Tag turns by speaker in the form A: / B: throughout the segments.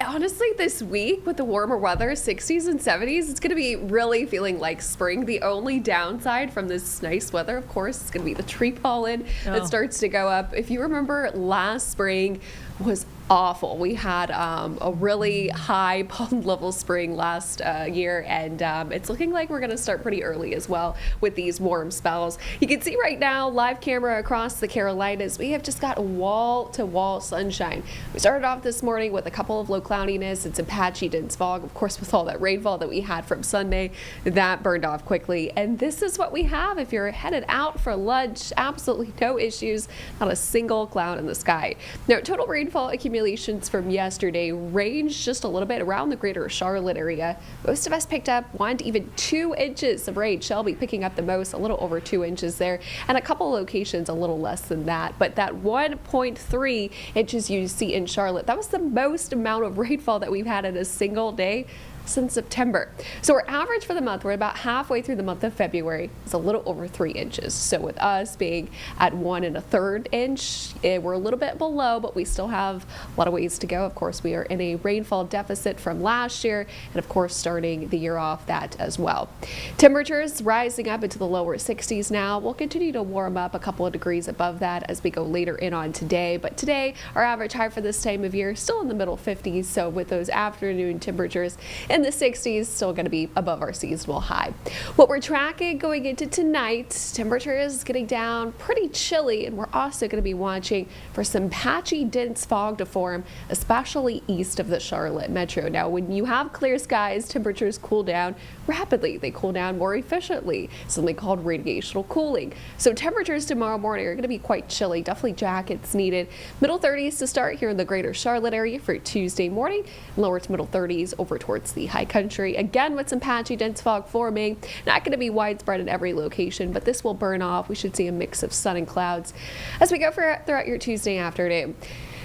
A: honestly, this week with the warmer weather, 60s and 70s, it's going to be really feeling like spring. The only downside from this nice weather, of course, is going to be the tree pollen that starts to go up. If you remember, last spring was awful. We had a really high pollen level spring last year, and it's looking like we're going to start pretty early as well with these warm spells. You can see right now, live camera across the Carolinas, we have just got wall-to-wall sunshine. We started off this morning with a couple of low cloudiness and some patchy dense fog. Of course, with all that rainfall that we had from Sunday, that burned off quickly. And this is what we have if you're headed out for lunch. Absolutely no issues, not a single cloud in the sky. Now, total rainfall accumulations from yesterday ranged just a little bit around the greater Charlotte area. Most of us picked up 1 to even 2 inches of rain. Shelby picking up the most, a little over 2 inches there, and a couple locations a little less than that. But that 1.3 inches you see in Charlotte, that was the most amount of rainfall that we've had in a single day since September. So our average for the month, we're about halfway through the month of February, is a little over 3 inches. So with us being at 1 1/3 inch, we're a little bit below, but we still have a lot of ways to go. Of course, we are in a rainfall deficit from last year, and of course, starting the year off that as well. Temperatures rising up into the lower 60s now. We'll continue to warm up a couple of degrees above that as we go later in on today. But today, our average high for this time of year, still in the middle 50s. So with those afternoon temperatures in the 60s, still going to be above our seasonal high. What we're tracking going into tonight, temperature is getting down, pretty chilly, and we're also going to be watching for some patchy dense fog to form, especially east of the Charlotte metro. Now, when you have clear skies, temperatures cool down rapidly. They cool down more efficiently, something called radiational cooling. So temperatures tomorrow morning are going to be quite chilly, definitely jackets needed. Middle 30s to start here in the greater Charlotte area for Tuesday morning, lower to middle 30s over towards the high country. Again, with some patchy dense fog forming, not going to be widespread in every location, but this will burn off. We should see a mix of sun and clouds as we go throughout your Tuesday afternoon.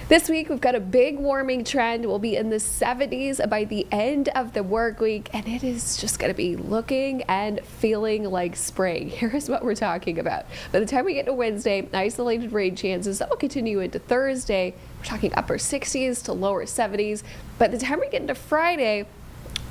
A: This week, we've got a big warming trend. We'll be in the 70s by the end of the work week, and it is just going to be looking and feeling like spring. Here's what we're talking about. By the time we get to Wednesday, isolated rain chances that will continue into Thursday. We're talking upper 60s to lower 70s. By the time we get into Friday,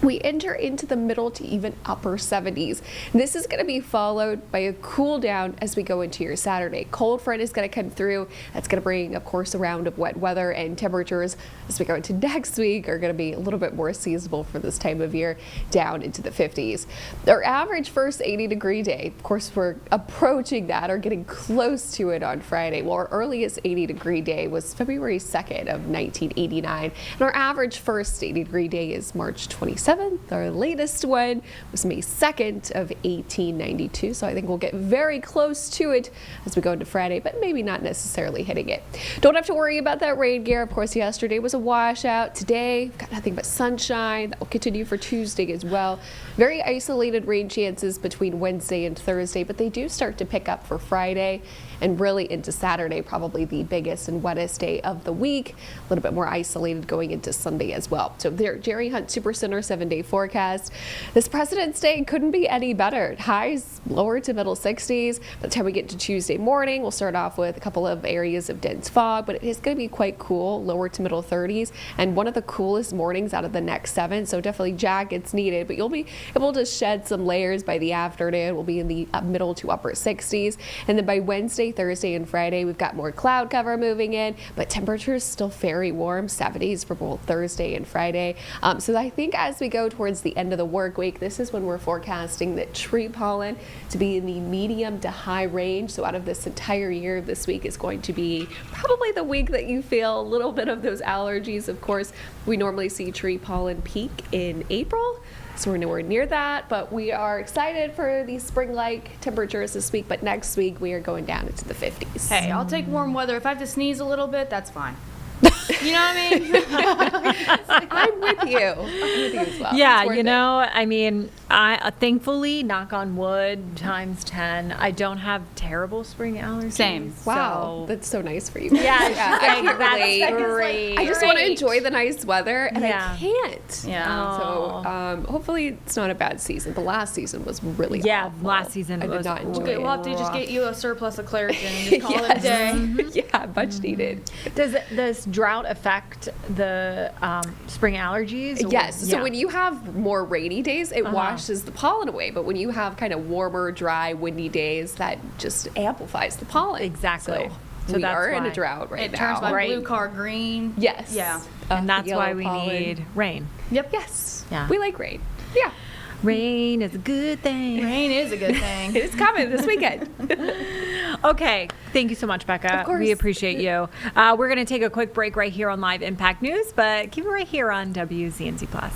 A: we enter into the middle to even upper 70s. This is going to be followed by a cool down as we go into your Saturday. Cold front is going to come through. That's going to bring, of course, a round of wet weather, and temperatures as we go into next week are going to be a little bit more seasonable for this time of year, down into the 50s. Our average first 80-degree day, of course, we're approaching that or getting close to it on Friday. Well, our earliest 80-degree day was February 2nd of 1989, and our average first 80-degree day is March 27th. Our latest one was May 2nd of 1892, so I think we'll get very close to it as we go into Friday, but maybe not necessarily hitting it. Don't have to worry about that rain gear. Of course, yesterday was a washout. Today, we've got nothing but sunshine. That will continue for Tuesday as well. Very isolated rain chances between Wednesday and Thursday, but they do start to pick up for Friday and really into Saturday, probably the biggest and wettest day of the week. A little bit more isolated going into Sunday as well. So there, Jerry Hunt Supercenter 7-day forecast. This President's Day couldn't be any better. Highs lower to middle 60s. By the time we get to Tuesday morning, we'll start off with a couple of areas of dense fog, but it is going to be quite cool, lower to middle 30s, and one of the coolest mornings out of the next 7. So definitely jackets needed, but you'll be able to shed some layers by the afternoon. We'll be in the middle to upper 60s, and then by Wednesday, Thursday, and Friday, we've got more cloud cover moving in, but temperatures still very warm, 70s for both Thursday and Friday. So I think as we go towards the end of the work week, this is when we're forecasting that tree pollen to be in the medium to high range. So out of this entire year, this week is going to be probably the week that you feel a little bit of those allergies. Of course, we normally see tree pollen peak in April. So we're nowhere near that, but we are excited for these spring-like temperatures this week. But next week, we are going down into the 50s.
B: Hey, I'll take warm weather. If I have to sneeze a little bit, that's fine. You know what I mean?
A: I'm with you. I'm with you as well.
C: Yeah, you know, I mean, I thankfully, knock on wood, times 10, I don't have terrible spring allergies.
B: Same.
A: Wow,
C: So-
A: that's so nice for you.
C: Yeah,
A: I
C: she's
A: can't
C: like, that's
A: relate.
C: great.
A: I just want to enjoy the nice weather, and
C: Yeah.
A: I can't.
B: Yeah.
A: So hopefully it's not a bad season. The last season was really
C: Yeah,
A: awful.
C: last season
A: I did
C: was
A: not enjoy
B: Okay,
A: it.
B: we'll have to just get you a surplus of Claritin and just call it a day.
A: Yeah, much needed.
C: Does this drought affect the spring allergies? or-
A: Yes. So
C: Yeah.
A: when you have more rainy days, it washes the pollen away. But when you have kind of warmer, dry, windy days, that just amplifies the pollen.
C: Exactly. So
A: we
C: that's
A: are in
C: why.
A: a drought right
B: It
A: now.
B: turns my
C: Right.
B: blue car green.
A: Yes.
B: Yeah.
C: And that's
A: yellow
C: why we
A: pollen.
C: need rain.
B: Yep.
A: Yes.
C: Yeah.
A: We like rain. Yeah.
C: Rain is a good thing.
B: Rain is a good thing.
A: It's coming this weekend.
C: Okay. Thank you so much, Bekah.
A: Of course.
C: We appreciate you. We're going to take a quick break right here on Live Impact News, but keep it right here on WCNC Plus.